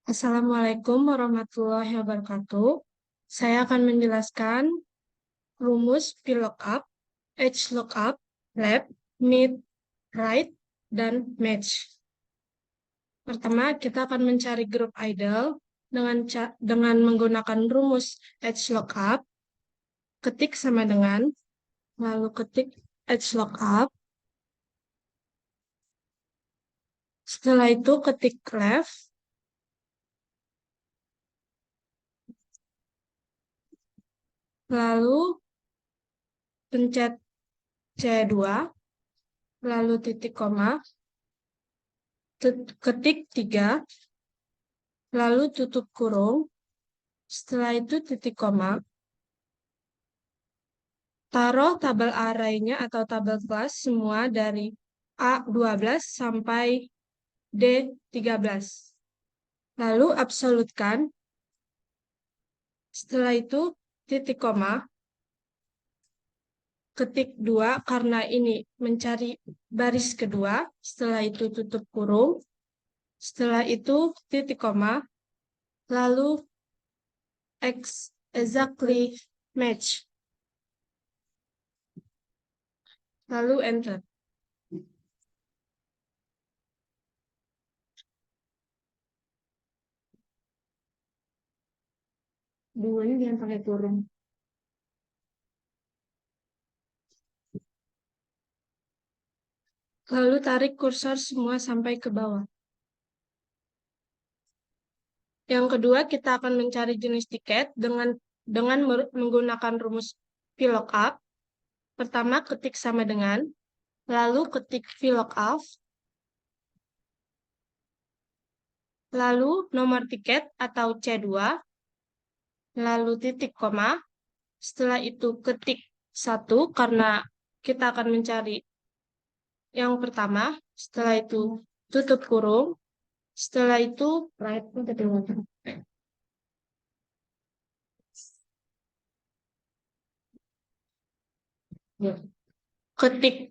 Assalamualaikum warahmatullahi wabarakatuh. Saya akan menjelaskan rumus VLOOKUP, HLOOKUP, lab, meet, right, dan match. Pertama, kita akan mencari grup idle dengan menggunakan rumus HLOOKUP, ketik sama dengan, lalu ketik HLOOKUP. Setelah itu ketik ref, lalu pencet C2, lalu titik koma, ketik 3, lalu tutup kurung, setelah itu titik koma, taruh tabel array-nya atau tabel kelas semua dari A12 sampai D13. Lalu absolutkan, setelah itu titik koma, ketik 2 karena ini mencari baris kedua, setelah itu tutup kurung, setelah itu titik koma, lalu exactly match, lalu enter. Duanya jangan pakai kurung. Lalu tarik kursor semua sampai ke bawah. Yang kedua, kita akan mencari jenis tiket dengan menggunakan rumus VLOOKUP. Pertama, ketik sama dengan, lalu ketik VLOOKUP, lalu nomor tiket atau C2, lalu titik koma, setelah itu ketik 1 karena kita akan mencari yang pertama, setelah itu tutup kurung, setelah itu ketik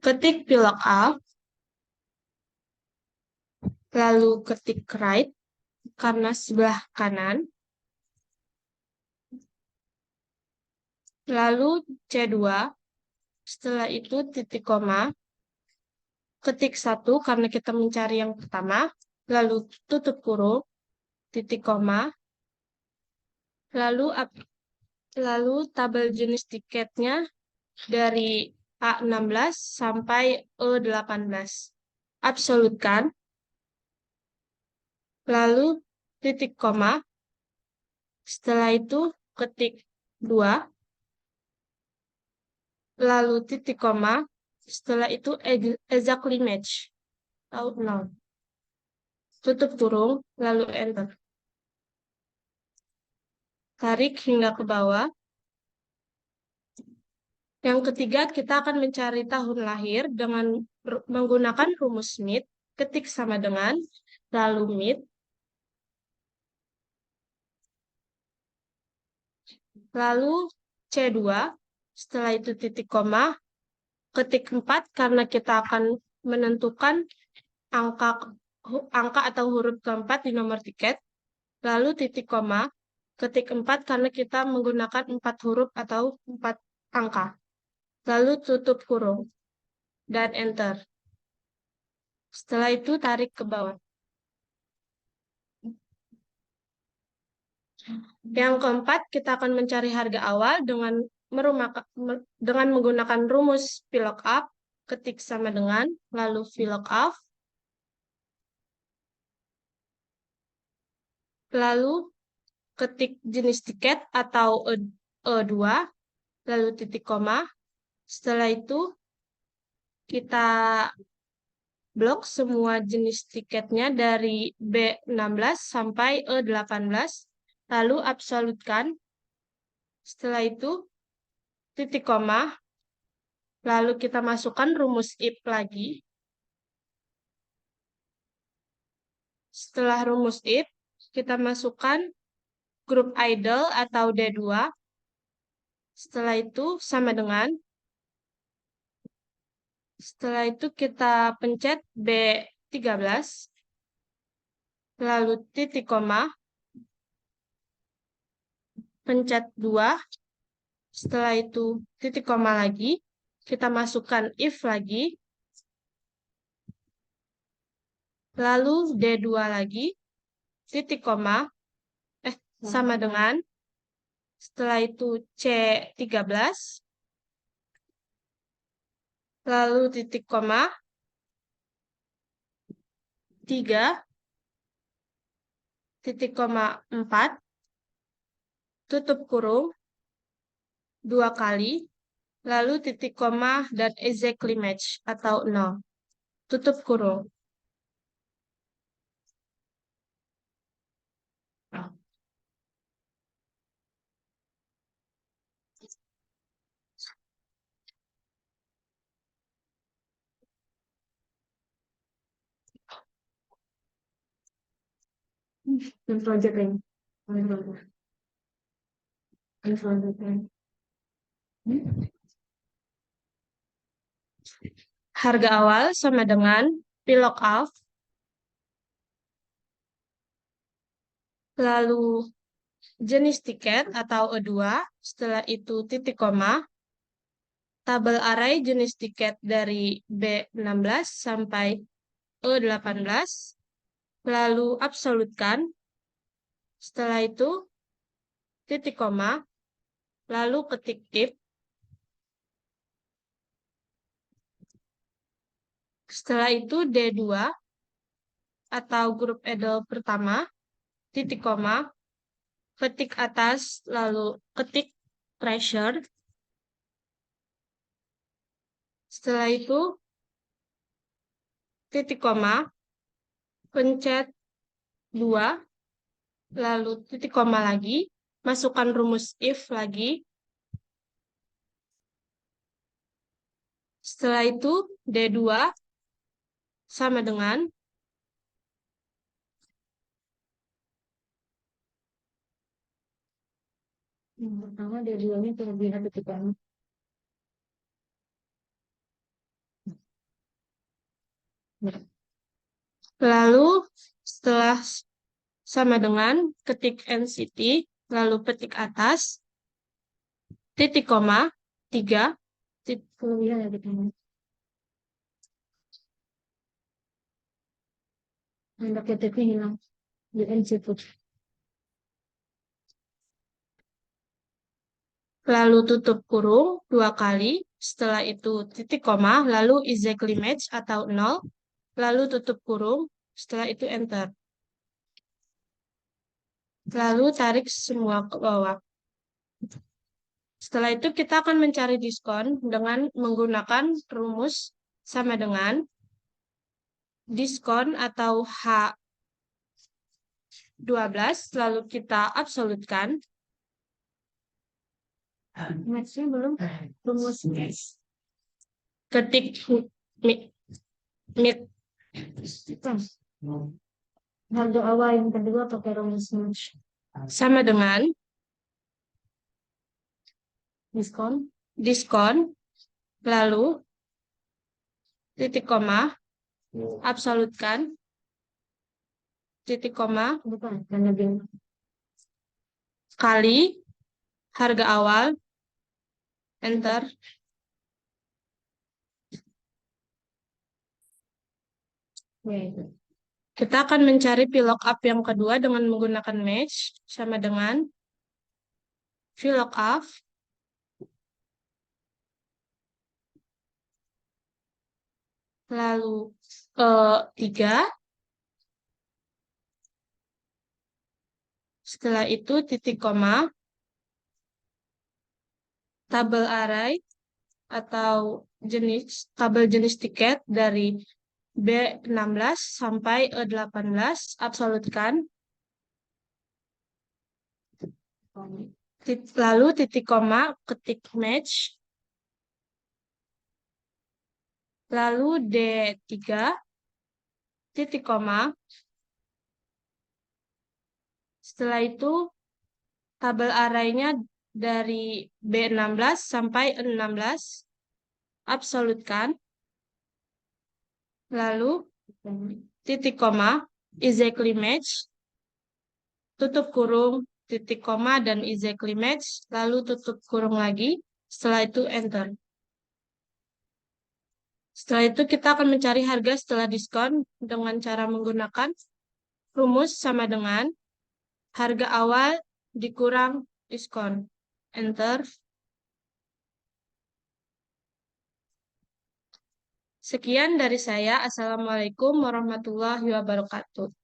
ketik VLOOKUP, lalu ketik right karena sebelah kanan, lalu C2, setelah itu titik koma, ketik 1 karena kita mencari yang pertama, lalu tutup kurung, titik koma, lalu tabel jenis tiketnya dari A16 sampai E18. Absolutkan, lalu titik koma, setelah itu ketik 2, lalu titik koma, setelah itu exactly match, out now. Tutup kurung, lalu enter. Tarik hingga ke bawah. Yang ketiga, kita akan mencari tahun lahir dengan menggunakan rumus MIT, ketik sama dengan, lalu MIT, lalu C2, setelah itu titik koma, ketik 4 karena kita akan menentukan angka atau huruf keempat di nomor tiket, lalu titik koma, ketik 4 karena kita menggunakan 4 huruf atau 4 angka, lalu tutup kurung, dan enter. Setelah itu tarik ke bawah. Yang keempat, kita akan mencari harga awal dengan menggunakan rumus VLOOKUP, ketik sama dengan, lalu VLOOKUP, lalu ketik jenis tiket atau E2, lalu titik koma. Setelah itu, kita blok semua jenis tiketnya dari B16 sampai E18, lalu absolutkan. Setelah itu, titik koma, lalu kita masukkan rumus if lagi. Setelah rumus if, kita masukkan grup idle atau D2. Setelah itu sama dengan. Setelah itu kita pencet B 13, lalu titik koma, pencet 2, setelah itu titik koma lagi, kita masukkan if lagi, lalu D2 lagi, titik koma, sama dengan, setelah itu C13, lalu titik koma, 3, titik koma 4, tutup kurung, 2 kali, lalu titik koma dan exactly match atau 0, tutup kurung. Yang selanjutnya. Yang selanjutnya. Harga awal sama dengan VLOOKUP, lalu jenis tiket atau E2, setelah itu titik koma, tabel array jenis tiket dari B16 sampai E18, lalu absolutkan, setelah itu titik koma, lalu ketik if, setelah itu D2 atau grup Edel pertama, titik koma, ketik atas, lalu ketik pressure, setelah itu titik koma, pencet 2, lalu titik koma lagi, masukkan rumus if lagi, setelah itu D2 sama dengan yang pertama D2 ini kelebihan titik koma. Lalu setelah sama dengan ketik NCT, lalu petik atas, titik koma, 3, titik kelebihan ya kita. Ada ketiknya hilang di NCT. Lalu tutup kurung 2 kali, setelah itu titik koma, lalu exactly match atau 0, lalu tutup kurung, setelah itu enter. Lalu tarik semua ke bawah. Setelah itu kita akan mencari diskon dengan menggunakan rumus sama dengan diskon atau H12, lalu kita absolutkan. Match-nya belum rumus. Ketik mid harga awal yang kedua pakai rumus match. Sama dengan diskon, lalu titik koma, absolutkan, titik koma, kali harga awal, enter. Kita akan mencari VLOOKUP yang kedua dengan menggunakan match, sama dengan VLOOKUP, lalu 3, setelah itu titik koma, tabel array atau tabel jenis tiket dari B16 sampai E18, absolutkan. Lalu titik koma, ketik match. Lalu D3, titik koma. Setelah itu tabel array-nya dari B16 sampai E16, absolutkan. Lalu titik koma, exactly match, tutup kurung, titik koma, dan exactly match, lalu tutup kurung lagi, setelah itu enter. Setelah itu kita akan mencari harga setelah diskon dengan cara menggunakan rumus sama dengan harga awal dikurang diskon. Enter. Sekian dari saya. Assalamualaikum warahmatullahi wabarakatuh.